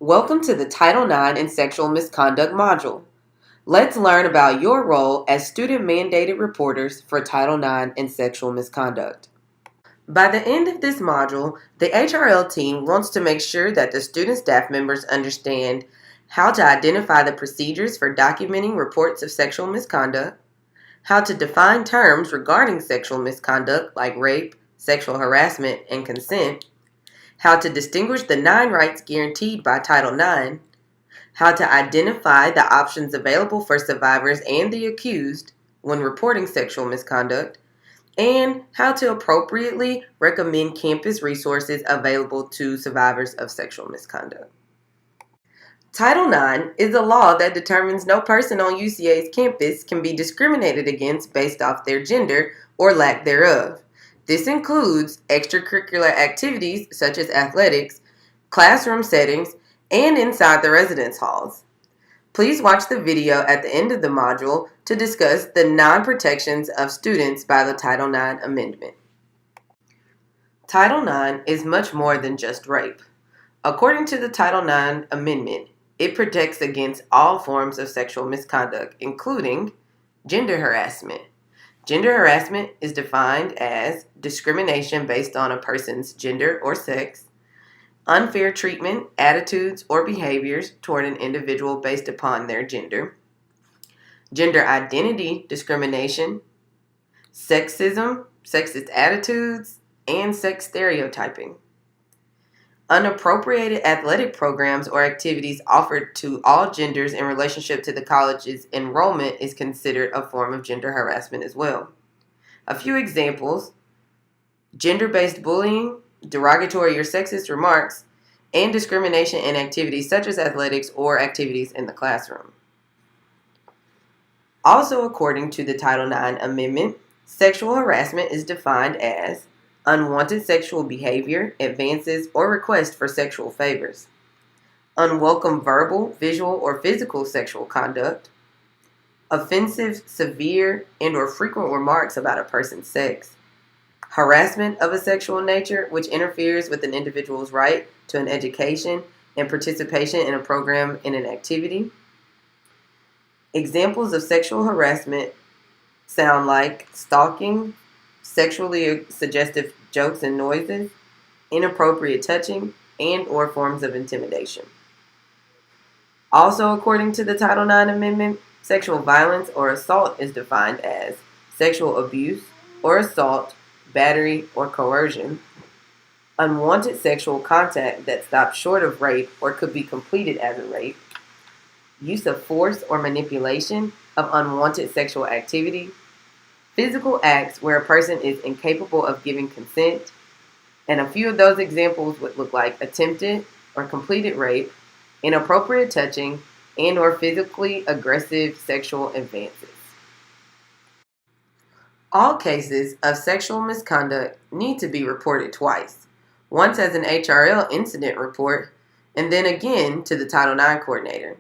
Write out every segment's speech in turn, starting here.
Welcome to the Title IX and Sexual Misconduct module. Let's learn about your role as student-mandated reporters for Title IX and sexual misconduct. By the end of this module, the HRL team wants to make sure that the student staff members understand how to identify the procedures for documenting reports of sexual misconduct, how to define terms regarding sexual misconduct like rape, sexual harassment, and consent, how to distinguish the 9 rights guaranteed by Title IX, how to identify the options available for survivors and the accused when reporting sexual misconduct, and how to appropriately recommend campus resources available to survivors of sexual misconduct. Title IX is a law that determines no person on UCA's campus can be discriminated against based off their gender or lack thereof. This includes extracurricular activities such as athletics, classroom settings, and inside the residence halls. Please watch the video at the end of the module to discuss the 9 protections of students by the Title IX Amendment. Title IX is much more than just rape. According to the Title IX Amendment, it protects against all forms of sexual misconduct, including gender harassment. Gender harassment is defined as discrimination based on a person's gender or sex, unfair treatment, attitudes, or behaviors toward an individual based upon their gender, gender identity discrimination, sexism, sexist attitudes, and sex stereotyping. Unappropriated athletic programs or activities offered to all genders in relationship to the college's enrollment is considered a form of gender harassment as well. A few examples: gender-based bullying, derogatory or sexist remarks, and discrimination in activities such as athletics or activities in the classroom. Also, according to the Title IX Amendment, sexual harassment is defined as unwanted sexual behavior, advances, or requests for sexual favors, unwelcome verbal, visual, or physical sexual conduct, offensive, severe, and/or frequent remarks about a person's sex, harassment of a sexual nature which interferes with an individual's right to an education and participation in a program in an activity. Examples of sexual harassment sound like stalking, sexually suggestive jokes and noises, inappropriate touching, and/or forms of intimidation. Also, according to the Title IX Amendment, sexual violence or assault is defined as sexual abuse or assault, battery, or coercion, unwanted sexual contact that stops short of rape or could be completed as a rape, use of force or manipulation of unwanted sexual activity, physical acts where a person is incapable of giving consent, and a few of those examples would look like attempted or completed rape, inappropriate touching, and/or physically aggressive sexual advances. All cases of sexual misconduct need to be reported twice, once as an HRL incident report, and then again to the Title IX coordinator.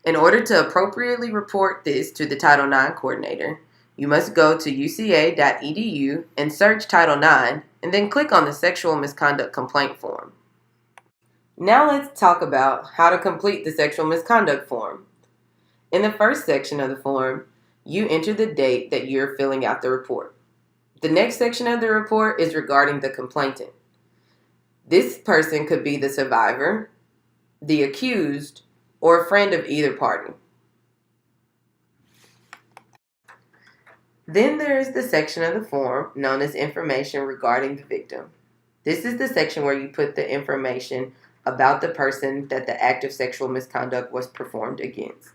In order to appropriately report this to the Title IX coordinator, you must go to uca.edu and search Title IX, and then click on the Sexual Misconduct Complaint form. Now let's talk about how to complete the sexual misconduct form. In the first section of the form, you enter the date that you're filling out the report. The next section of the report is regarding the complainant. This person could be the survivor, the accused, or a friend of either party. Then there is the section of the form known as information regarding the victim. This is the section where you put the information about the person that the act of sexual misconduct was performed against.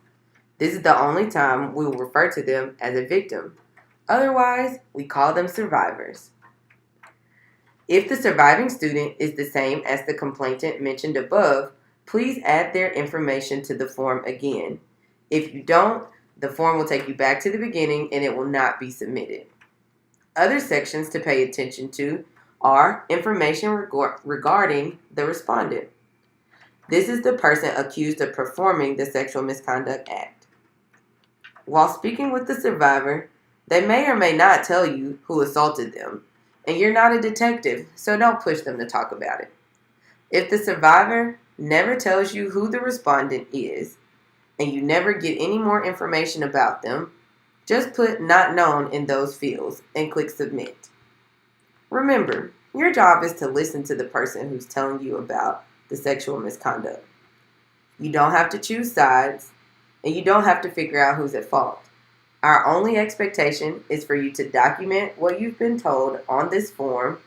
This is the only time we will refer to them as a victim. Otherwise, we call them survivors. If the surviving student is the same as the complainant mentioned above, please add their information to the form again. If you don't, the form will take you back to the beginning and it will not be submitted. Other sections to pay attention to are information regarding the respondent. This is the person accused of performing the sexual misconduct act. While speaking with the survivor, they may or may not tell you who assaulted them, and you're not a detective, so don't push them to talk about it. If the survivor never tells you who the respondent is, and you never get any more information about them, just put "not known" in those fields and click submit. Remember, your job is to listen to the person who's telling you about the sexual misconduct. You don't have to choose sides, and you don't have to figure out who's at fault. Our only expectation is for you to document what you've been told on this form,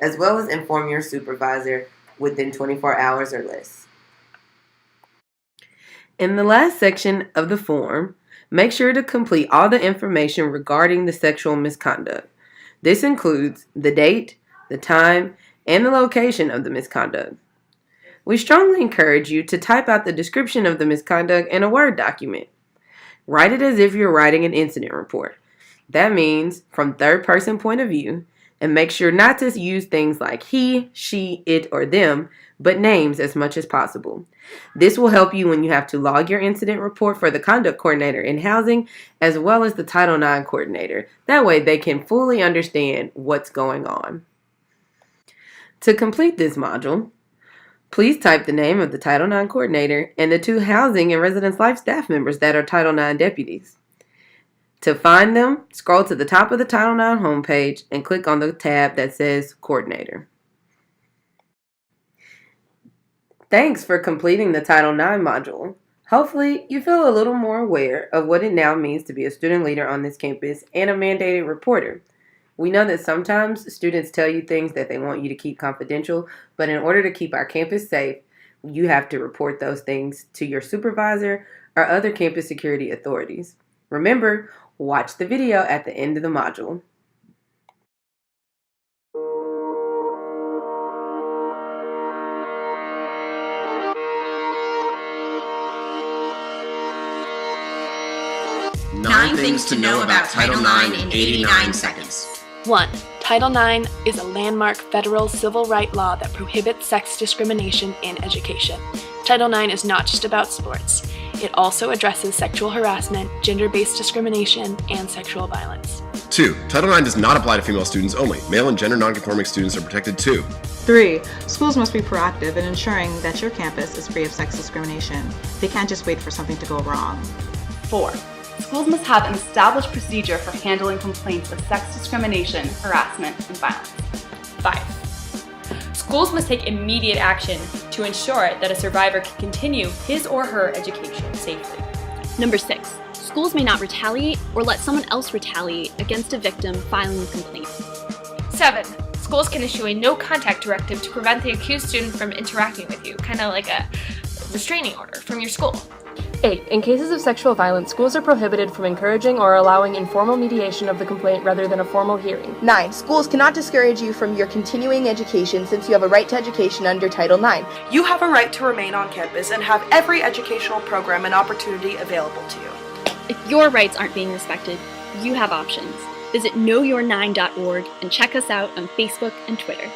as well as inform your supervisor within 24 hours or less. In the last section of the form, make sure to complete all the information regarding the sexual misconduct. This includes the date, the time, and the location of the misconduct. We strongly encourage you to type out the description of the misconduct in a Word document. Write it as if you're writing an incident report. That means from third-person point of view, and make sure not to use things like he, she, it, or them, but names as much as possible. This will help you when you have to log your incident report for the conduct coordinator in housing, as well as the Title IX coordinator. That way they can fully understand what's going on. To complete this module, please type the name of the Title IX coordinator and the 2 housing and residence life staff members that are Title IX deputies. To find them, scroll to the top of the Title IX homepage and click on the tab that says Coordinator. Thanks for completing the Title IX module. Hopefully, you feel a little more aware of what it now means to be a student leader on this campus and a mandated reporter. We know that sometimes students tell you things that they want you to keep confidential, but in order to keep our campus safe, you have to report those things to your supervisor or other campus security authorities. Remember, watch the video at the end of the module. Nine things to know about Title IX in 89 seconds. 1. Title IX is a landmark federal civil rights law that prohibits sex discrimination in education. Title IX is not just about sports. It also addresses sexual harassment, gender-based discrimination, and sexual violence. 2. Title IX does not apply to female students only. Male and gender nonconforming students are protected too. 3. Schools must be proactive in ensuring that your campus is free of sex discrimination. They can't just wait for something to go wrong. 4. Schools must have an established procedure for handling complaints of sex discrimination, harassment, and violence. 5. Schools must take immediate action to ensure that a survivor can continue his or her education safely. Number 6. Schools may not retaliate or let someone else retaliate against a victim filing a complaint. 7. Schools can issue a no-contact directive to prevent the accused student from interacting with you, kind of like a restraining order from your school. 8. In cases of sexual violence, schools are prohibited from encouraging or allowing informal mediation of the complaint rather than a formal hearing. 9. Schools cannot discourage you from your continuing education since you have a right to education under Title IX. You have a right to remain on campus and have every educational program and opportunity available to you. If your rights aren't being respected, you have options. Visit knowyour9.org and check us out on Facebook and Twitter.